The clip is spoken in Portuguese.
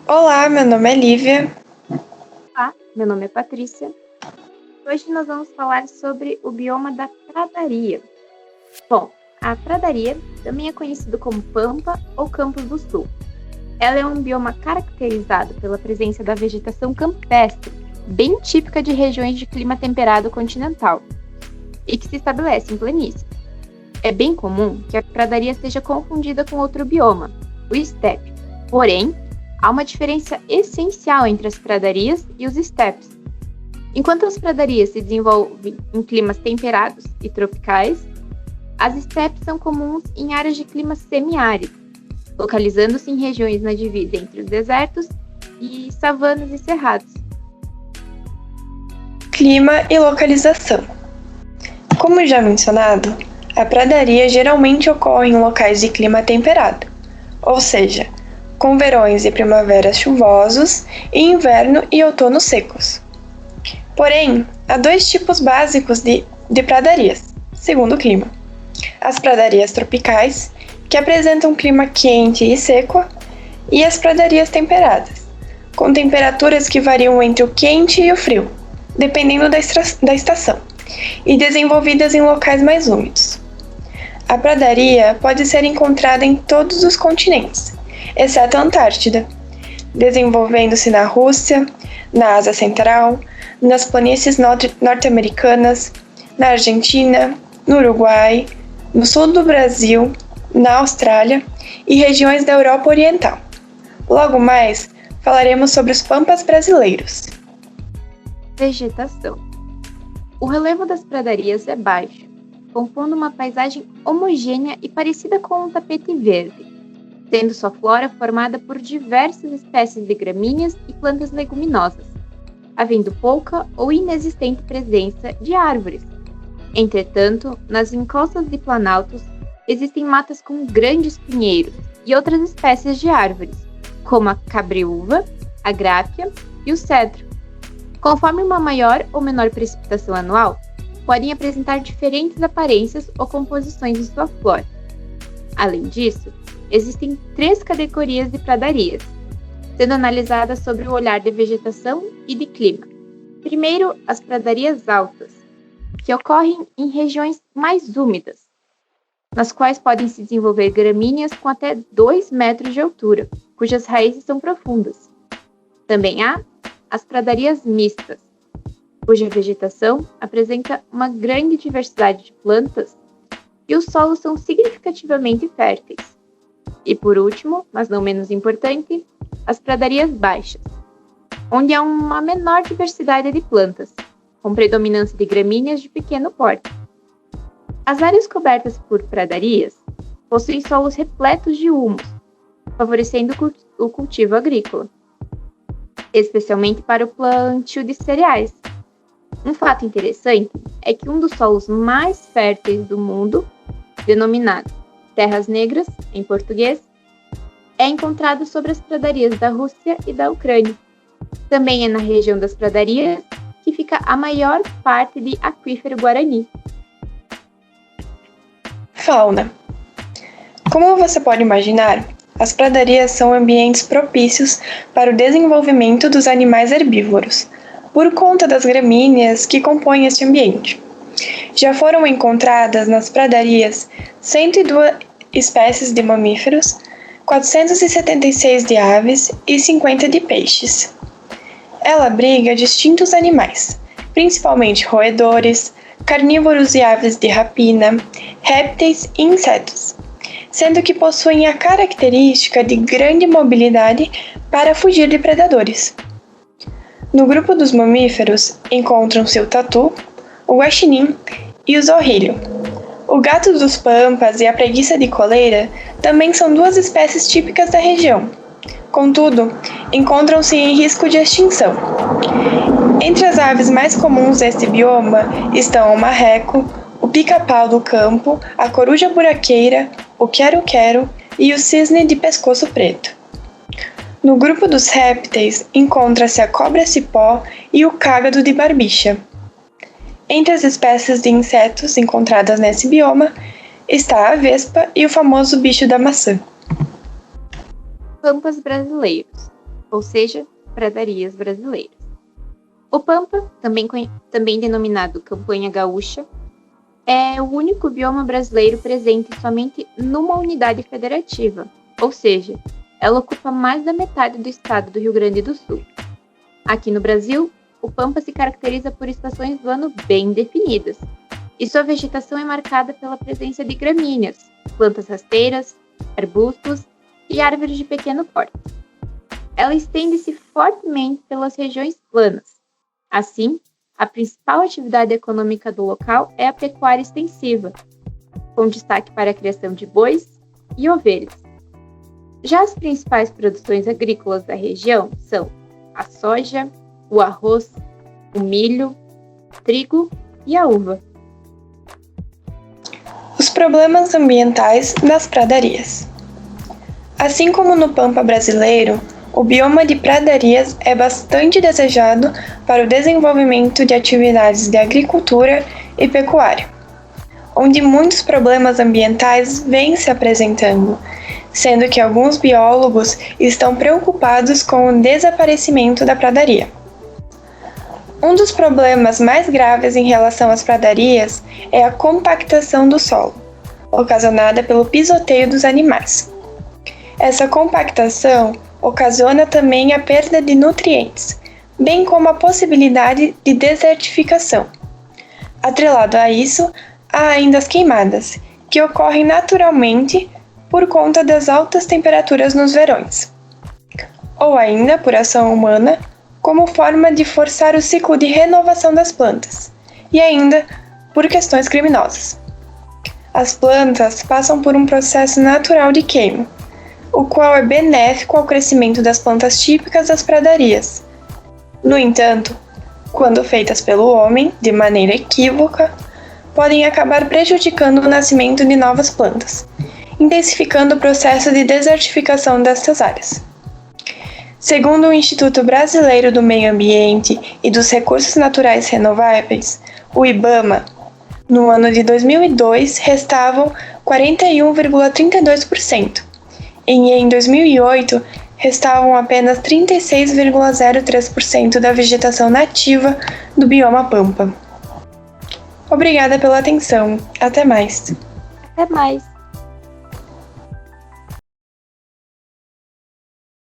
Olá, meu nome é Lívia. Olá, meu nome é Patrícia. Hoje nós vamos falar sobre o bioma da pradaria. Bom, a pradaria também é conhecido como Pampa ou Campos do Sul. Ela é um bioma caracterizado pela presença da vegetação campestre, bem típica de regiões de clima temperado continental, e que se estabelece em planícies. É bem comum que a pradaria seja confundida com outro bioma, o estepe. Porém, há uma diferença essencial entre as pradarias e os estepes. Enquanto as pradarias se desenvolvem em climas temperados e tropicais, as estepes são comuns em áreas de clima semiárido, localizando-se em regiões na divisa entre os desertos e savanas e cerrados. Clima e localização. Como já mencionado, a pradaria geralmente ocorre em locais de clima temperado, ou seja, com verões e primaveras chuvosos e inverno e outono secos. Porém, há dois tipos básicos de pradarias, segundo o clima. As pradarias tropicais, que apresentam um clima quente e seco, e as pradarias temperadas, com temperaturas que variam entre o quente e o frio, dependendo da estação, e desenvolvidas em locais mais úmidos. A pradaria pode ser encontrada em todos os continentes, exceto a Antártida, desenvolvendo-se na Rússia, na Ásia Central, nas planícies norte-americanas, na Argentina, no Uruguai, no sul do Brasil, na Austrália e regiões da Europa Oriental. Logo mais, falaremos sobre os pampas brasileiros. Vegetação. O relevo das pradarias é baixo, compondo uma paisagem homogênea e parecida com um tapete verde, tendo sua flora formada por diversas espécies de gramíneas e plantas leguminosas, havendo pouca ou inexistente presença de árvores. Entretanto, nas encostas de planaltos, existem matas com grandes pinheiros e outras espécies de árvores, como a cabreúva, a gráfia e o cedro. Conforme uma maior ou menor precipitação anual, podem apresentar diferentes aparências ou composições em sua flora. Além disso, existem 3 categorias de pradarias, sendo analisadas sobre o olhar de vegetação e de clima. Primeiro, as pradarias altas, que ocorrem em regiões mais úmidas, nas quais podem se desenvolver gramíneas com até 2 metros de altura, cujas raízes são profundas. Também há as pradarias mistas, cuja vegetação apresenta uma grande diversidade de plantas e os solos são significativamente férteis. E por último, mas não menos importante, as pradarias baixas, onde há uma menor diversidade de plantas, com predominância de gramíneas de pequeno porte. As áreas cobertas por pradarias possuem solos repletos de humus, favorecendo o cultivo agrícola, especialmente para o plantio de cereais. Um fato interessante é que um dos solos mais férteis do mundo, denominado Terras Negras, em português, é encontrado sobre as pradarias da Rússia e da Ucrânia. Também é na região das pradarias que fica a maior parte de aquífero guarani. Fauna. Como você pode imaginar, as pradarias são ambientes propícios para o desenvolvimento dos animais herbívoros, por conta das gramíneas que compõem este ambiente. Já foram encontradas nas pradarias 102 espécies de mamíferos, 476 de aves e 50 de peixes. Ela abriga distintos animais, principalmente roedores, carnívoros e aves de rapina, répteis e insetos, sendo que possuem a característica de grande mobilidade para fugir de predadores. No grupo dos mamíferos encontram-se o tatu, o guaxinim e o zorrilho. O gato dos pampas e a preguiça de coleira também são 2 espécies típicas da região. Contudo, encontram-se em risco de extinção. Entre as aves mais comuns deste bioma estão o marreco, o pica-pau do campo, a coruja buraqueira, o quero-quero e o cisne de pescoço preto. No grupo dos répteis encontra-se a cobra-cipó e o cágado de barbicha. Entre as espécies de insetos encontradas nesse bioma está a vespa e o famoso bicho da maçã. Pampas brasileiros, ou seja, pradarias brasileiras. O Pampa, também denominado Campanha Gaúcha, é o único bioma brasileiro presente somente numa unidade federativa, ou seja, ela ocupa mais da metade do estado do Rio Grande do Sul. Aqui no Brasil, o Pampa se caracteriza por estações do ano bem definidas, e sua vegetação é marcada pela presença de gramíneas, plantas rasteiras, arbustos e árvores de pequeno porte. Ela estende-se fortemente pelas regiões planas. Assim, a principal atividade econômica do local é a pecuária extensiva, com destaque para a criação de bois e ovelhas. Já as principais produções agrícolas da região são a soja, o arroz, o milho, o trigo e a uva. Os problemas ambientais das pradarias. Assim como no Pampa brasileiro, o bioma de pradarias é bastante desejado para o desenvolvimento de atividades de agricultura e pecuária, onde muitos problemas ambientais vêm se apresentando, sendo que alguns biólogos estão preocupados com o desaparecimento da pradaria. Um dos problemas mais graves em relação às pradarias é a compactação do solo, ocasionada pelo pisoteio dos animais. Essa compactação ocasiona também a perda de nutrientes, bem como a possibilidade de desertificação. Atrelado a isso, há ainda as queimadas, que ocorrem naturalmente por conta das altas temperaturas nos verões, ou ainda por ação humana, como forma de forçar o ciclo de renovação das plantas, e ainda por questões criminosas. As plantas passam por um processo natural de queima, o qual é benéfico ao crescimento das plantas típicas das pradarias. No entanto, quando feitas pelo homem de maneira equívoca, podem acabar prejudicando o nascimento de novas plantas, intensificando o processo de desertificação destas áreas. Segundo o Instituto Brasileiro do Meio Ambiente e dos Recursos Naturais Renováveis, o IBAMA, no ano de 2002 restavam 41,32%, e em 2008 restavam apenas 36,03% da vegetação nativa do bioma Pampa. Obrigada pela atenção. Até mais. Até mais.